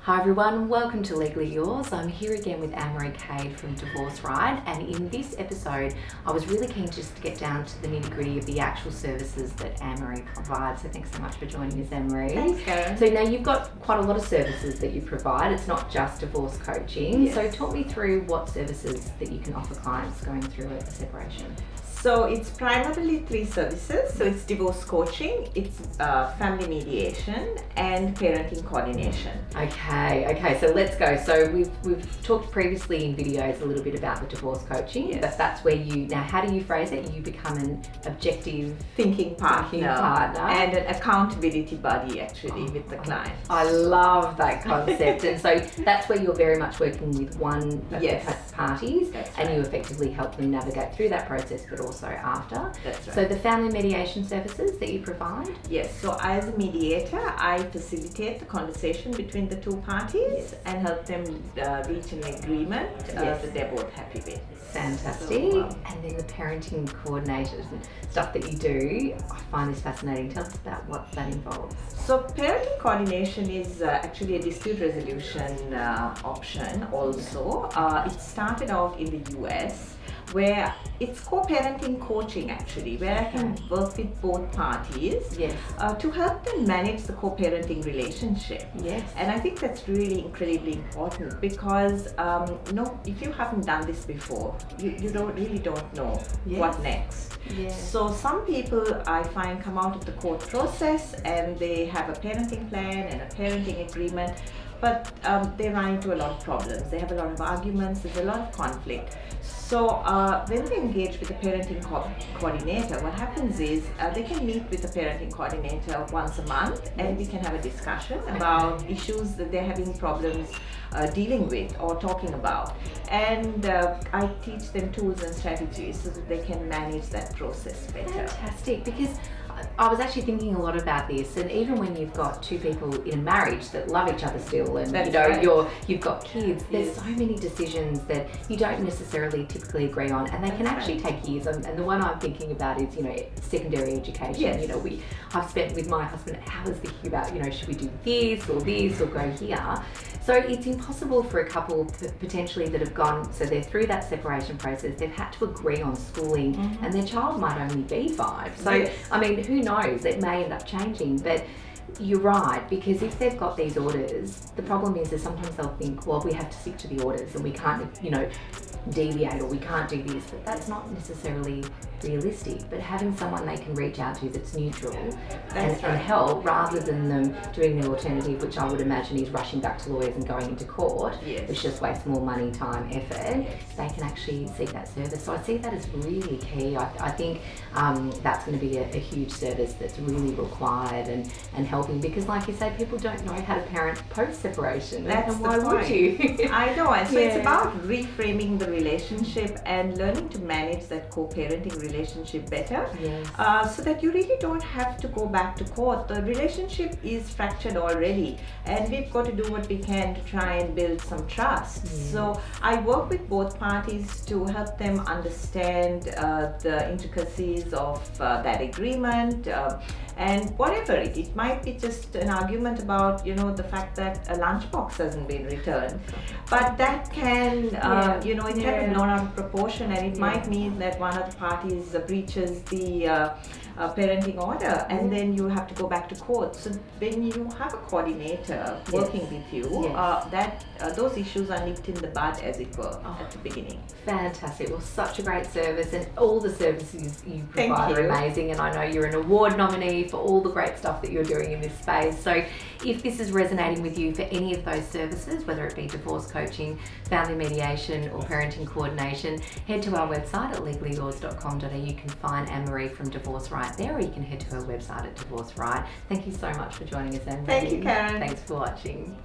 Hi everyone, welcome to Legally Yours. I'm here again with Cade from Divorce Right, and in this episode I was really keen just to get down to the nitty-gritty of the actual services that Anne-Marie provides. So thanks so much for joining us, Anne-Marie. Thanks, Karen. So now you've got quite a lot of services that you provide. It's not just divorce coaching. Yes. So talk me through what services that you can offer clients going through a separation. So it's primarily three services. So it's divorce coaching, it's family mediation, and parenting coordination. Okay. So let's go. So we've talked previously in videos a little bit about the divorce coaching. Yes. But that's where now how do you phrase it? You become an objective Thinking partner and an accountability buddy actually with the client. I love that concept. And so that's where you're very much working with one of the parties, and you effectively help them navigate through that process, but also after. That's right. So the family mediation services that you provide? Yes, so as a mediator, I facilitate the conversation between the two parties and help them reach an agreement that they're both happy with. Fantastic. And then the parenting coordination stuff that you do, I find this fascinating. Tell us about what that involves. So parenting coordination is actually a dispute resolution option also. It started off in the US, where it's co-parenting coaching actually, where I can work with both parties to help them manage the co-parenting relationship. Yes. And I think that's really incredibly important because if you haven't done this before, you really don't know what next. Yes. So some people I find come out of the court process and they have a parenting plan and a parenting agreement, but they run into a lot of problems. They have a lot of arguments, there's a lot of conflict. So when they engage with a parenting coordinator, what happens is they can meet with a parenting coordinator once a month, and we can have a discussion about issues that they're having problems dealing with or talking about. And I teach them tools and strategies so that they can manage that process better. Fantastic, because I was actually thinking a lot about this, and even when you've got two people in a marriage that love each other still, and you've got kids, there's so many decisions that you don't necessarily typically agree on, and they can actually take years. And the one I'm thinking about is, secondary education. Yes. I've spent with my husband hours thinking about, should we do this or go here. So it's impossible for a couple potentially that have gone, so they're through that separation process, they've had to agree on schooling, and their child might only be 5. So, I mean, who knows, it may end up changing, but you're right, because if they've got these orders, the problem is that sometimes they'll think, well, we have to stick to the orders and we can't, deviate, or we can't do this, but that's not necessarily realistic. But having someone they can reach out to that's neutral and help, rather than them doing the alternative, which I would imagine is rushing back to lawyers and going into court, which just wastes more money, time, effort, they can actually seek that service. So I see that as really key. I think that's going to be a huge service that's really required and helping, because like you say, people don't know how to parent post-separation. That's and why would you? I know, and so it's about reframing the relationship and learning to manage that co-parenting relationship better, so that you really don't have to go back to court. The relationship is fractured already, and we've got to do what we can to try and build some trust. So I work with both parties to help them understand the intricacies of that agreement, and whatever it might be, just an argument about the fact that a lunchbox hasn't been returned, but that can it can be blown out of proportion, and it might mean that one of the parties breaches the parenting order, and then you have to go back to court. So when you have a coordinator working with you, those issues are nipped in the bud, as it were, at the beginning. Fantastic. Well, such a great service, and all the services you provide are amazing, and I know you're an award nominee for all the great stuff that you're doing in this space. So if this is resonating with you for any of those services, whether it be divorce coaching, family mediation, or parenting coordination, head to our website at legallyyours.com.au. You can find Anne-Marie from Divorce Right there, or you can head to her website at Divorce Right. Thank you so much for joining us, Anne-Marie. Thank you, Karen. Thanks for watching.